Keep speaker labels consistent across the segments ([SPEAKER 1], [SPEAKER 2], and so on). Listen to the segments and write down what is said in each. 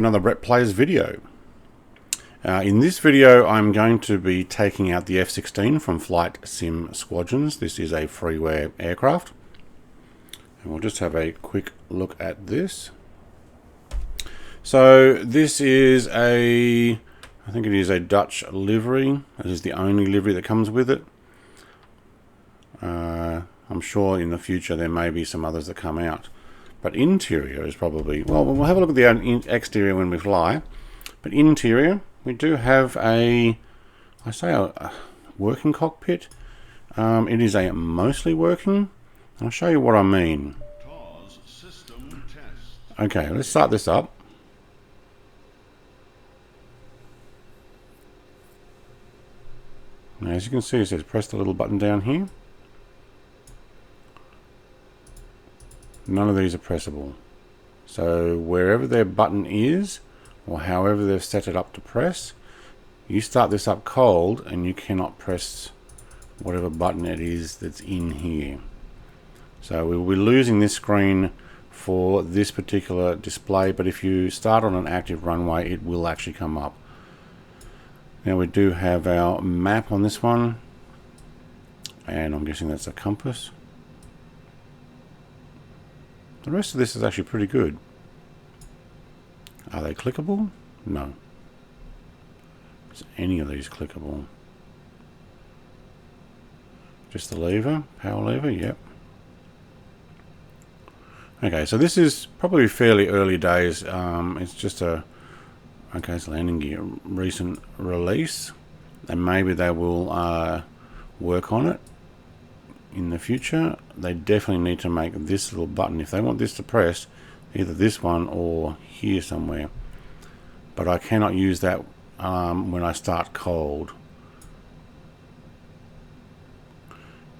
[SPEAKER 1] Another Rep Players video. In this video I'm going to be taking out the F-16 from FlightSim Squadrons. This is a freeware aircraft. And we'll just have a quick look at this. So this is I think it is a Dutch livery. It is the only livery that comes with it. I'm sure in the future there may be some others that come out. But interior is probably, well, we'll have a look at the exterior when we fly. But interior, we do have a working cockpit. It is a mostly working. I'll show you what I mean. Okay, let's start this up. Now, as you can see, it says press the little button down here. None of these are pressable. So wherever their button is, or however they've set it up to press, you start this up cold and you cannot press whatever button it is that's in here. So we'll be losing this screen for this particular display, but if you start on an active runway, it will actually come up. Now we do have our map on this one, and I'm guessing that's a compass. The rest of this is actually pretty good. Are they clickable? No. Is any of these clickable? Just the lever, power lever, yep. Okay, so this is probably fairly early days. It's just it's landing gear, recent release, and maybe they will work on it in the future. They definitely need to make this little button, if they want this to press, either this one or here somewhere. But I cannot use that when I start cold.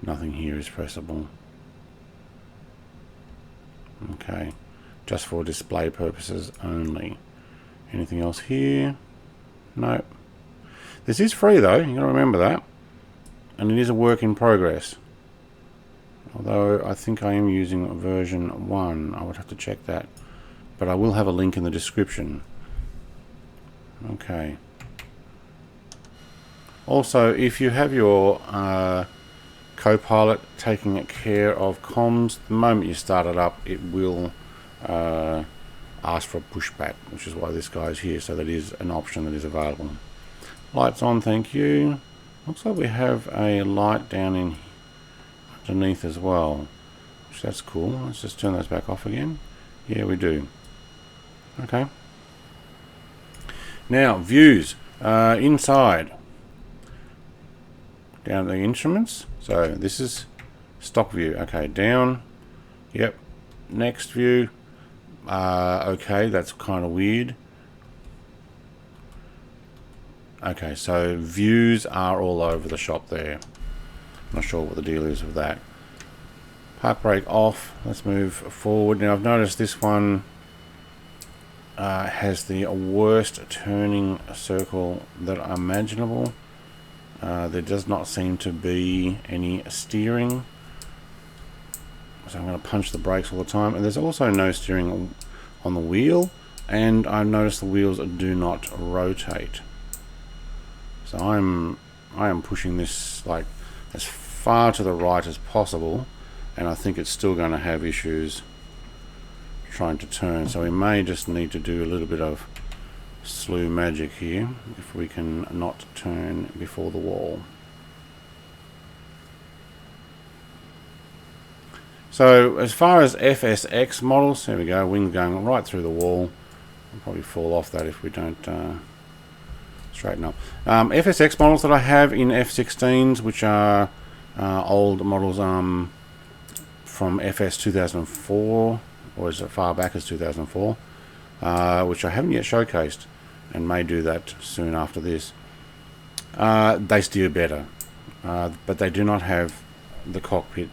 [SPEAKER 1] Nothing here is pressable. Okay, just for display purposes only. Anything else here? No. This is free though, you gotta remember that. And it is a work in progress. Although I think I am using version 1. I would have to check that. But I will have a link in the description. Okay. Also, if you have your co-pilot taking care of comms, the moment you start it up, it will ask for a pushback, which is why this guy's here, so that is an option that is available. Lights on, thank you. Looks like we have a light down in underneath as well, which that's cool. Let's just turn those back off again. Yeah, we do. Okay. Now, views. Inside. Down the instruments. So this is stock view. Okay, down. Yep. Next view. Okay, that's kind of weird. Okay, so views are all over the shop there. Not sure what the deal is with that. Park brake off. Let's move forward. Now I've noticed this one has the worst turning circle that imaginable. There does not seem to be any steering. So I'm going to punch the brakes all the time. And there's also no steering on the wheel. And I've noticed the wheels do not rotate. So I am pushing this like as far to the right as possible, and I think it's still going to have issues trying to turn, so we may just need to do a little bit of slew magic here if we can not turn before the wall. So as far as Fsx models, there we go, wings going right through the wall. I'll probably fall off that if we don't straighten up. Fsx models that I have in F-16s, which are old models from FS 2004, or as far back as 2004, which I haven't yet showcased, and may do that soon after this. They steer better, but they do not have the cockpit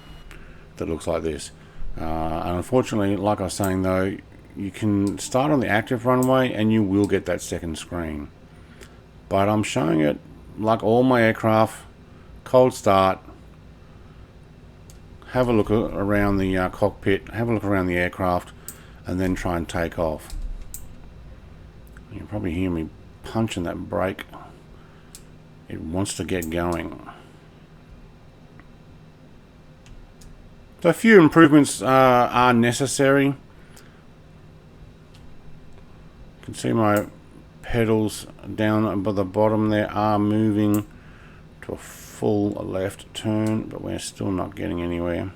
[SPEAKER 1] that looks like this. And unfortunately, like I was saying though, you can start on the active runway and you will get that second screen. But I'm showing it like all my aircraft, cold start, have a look around the cockpit, have a look around the aircraft, and then try and take off. You can probably hear me punching that brake. It wants to get going. So a few improvements are necessary. You can see my pedals down by the bottom there are moving to a full left turn, but we're still not getting anywhere.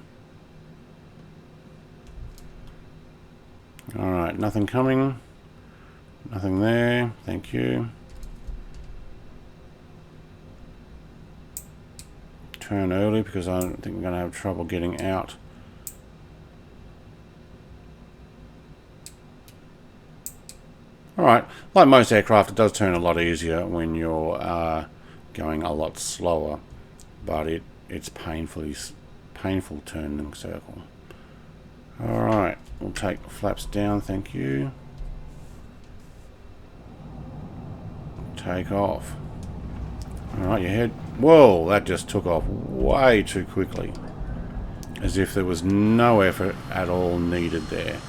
[SPEAKER 1] Alright, nothing coming. Nothing there. Thank you. Turn early because I don't think we're going to have trouble getting out. Alright, like most aircraft, it does turn a lot easier when you're going a lot slower, but it's painful turning circle. Alright, we'll take flaps down, thank you. Take off. Alright, your head. Whoa, that just took off way too quickly. As if there was no effort at all needed there.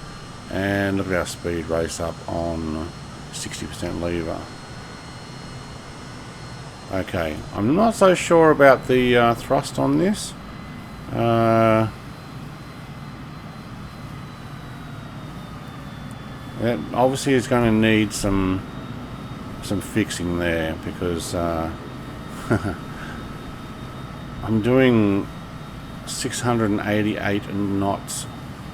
[SPEAKER 1] And look at our speed race up on 60% lever. Okay, I'm not so sure about the thrust on this. That obviously is going to need some fixing there because I'm doing 688 knots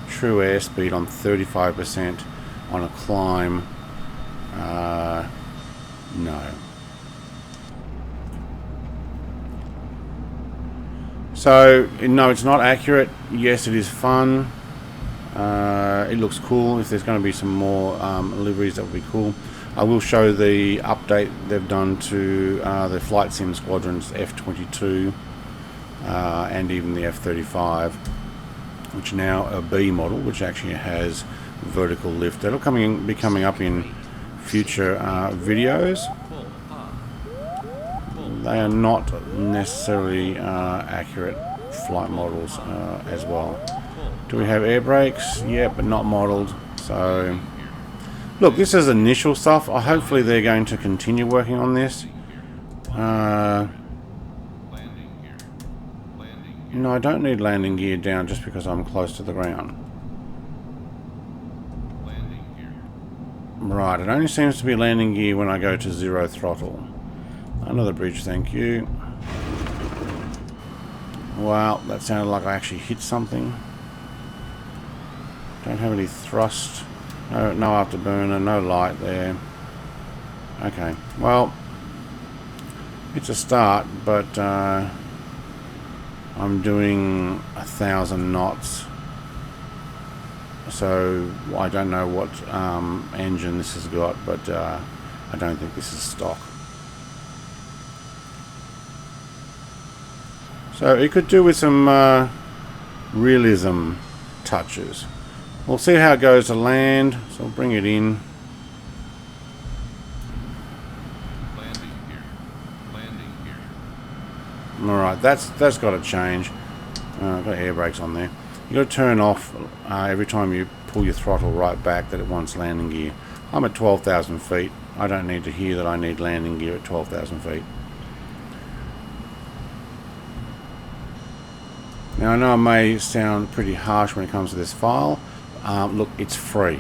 [SPEAKER 1] true airspeed on 35% on a climb. No. So no, it's not accurate. Yes, it is fun. It looks cool. If there's going to be some more liveries, that would be cool. I will show the update they've done to the FlightSim Squadron's F-22 and even the F-35, which now a B model, which actually has vertical lift. That'll be coming up in future videos. They are not necessarily accurate flight models as well. Do we have air brakes? Yeah, but not modeled. So look, this is initial stuff. Hopefully they're going to continue working on this. No, I don't need landing gear down just because I'm close to the ground. Right, it only seems to be landing gear when I go to 0 throttle. Under the bridge, thank you. Wow, that sounded like I actually hit something. Don't have any thrust. No afterburner, no light there. Okay, well, it's a start, but I'm doing 1,000 knots. So I don't know what engine this has got, but I don't think this is stock. So it could do with some realism touches. We'll see how it goes to land, so we'll bring it in. Alright, that's got to change. I've got air brakes on there. You've got to turn off every time you pull your throttle right back that it wants landing gear. I'm at 12,000 feet. I don't need to hear that I need landing gear at 12,000 feet. Now I know I may sound pretty harsh when it comes to this file. Look, it's free.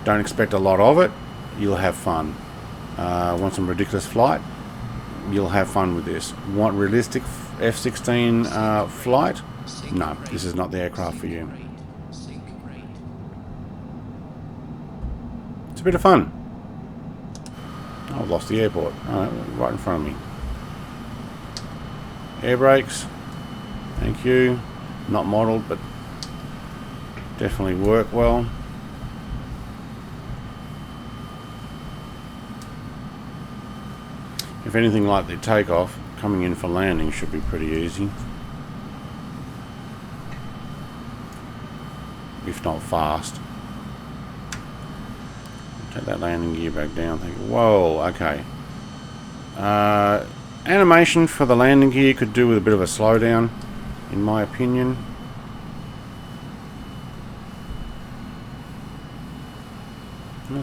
[SPEAKER 1] Don't expect a lot of it. You'll have fun. Want some ridiculous flight? You'll have fun with this. Want realistic F-16 flight? No, this is not the aircraft for you. It's a bit of fun. Oh, I've lost the airport. Right in front of me. Air brakes. Thank you. Not modelled, but definitely work well. If anything like the takeoff, coming in for landing should be pretty easy. If not fast. Take that landing gear back down. Think, whoa, okay. Animation for the landing gear could do with a bit of a slowdown, in my opinion.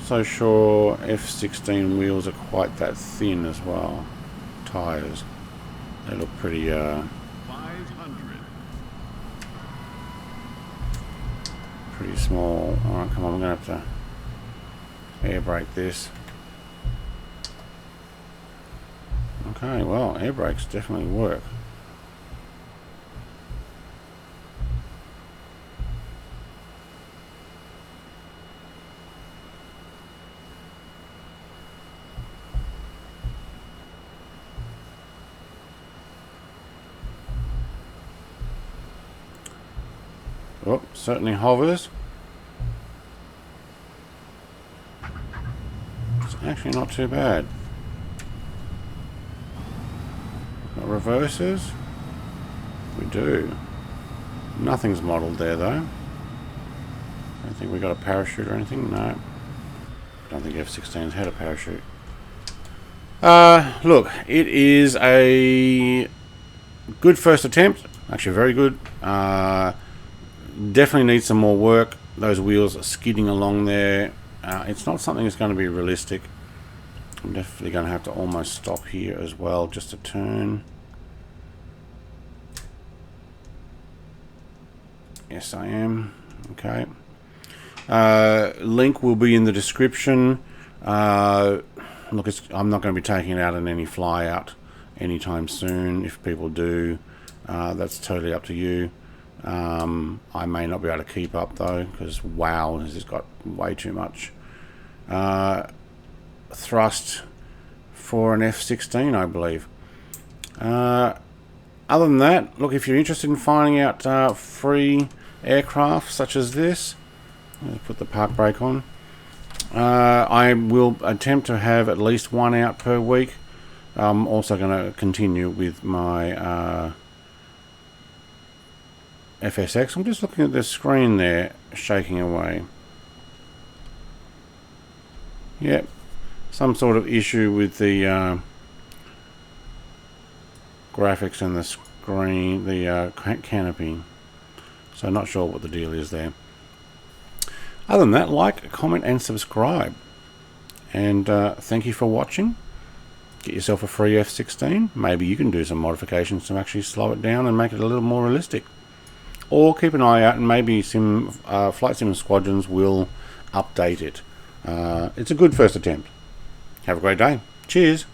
[SPEAKER 1] so sure F-16 wheels are quite that thin as well. Tires, they look pretty
[SPEAKER 2] 500.
[SPEAKER 1] Pretty small. Alright, come on, I'm going to have to air brake this. Okay, well, air brakes definitely work. Oh, certainly hovers. It's actually not too bad. Got reverses? We do. Nothing's modelled there though. I don't think we got a parachute or anything. No. I don't think F-16's had a parachute. Look, it is a good first attempt. Actually, very good. Definitely needs some more work. Those wheels are skidding along there. It's not something that's going to be realistic. I'm definitely going to have to almost stop here as well, just to turn. Yes, I am. Okay. Link will be in the description. Look, I'm not going to be taking it out in any fly out anytime soon. If people do, that's totally up to you. I may not be able to keep up though, because wow, has just got way too much thrust for an F-16, I believe. Other than that, look, if you're interested in finding out free aircraft such as this, let's put the park brake on. I will attempt to have at least one out per week. I'm also going to continue with my Fsx. I'm just looking at the screen there, shaking away. Yep, some sort of issue with the graphics and the screen, the canopy. So not sure what the deal is there. Other than that, like, comment and subscribe. And thank you for watching. Get yourself a free F-16. Maybe you can do some modifications to actually slow it down and make it a little more realistic. Or keep an eye out and maybe FlightSim Squadrons will update it. It's a good first attempt. Have a great day. Cheers.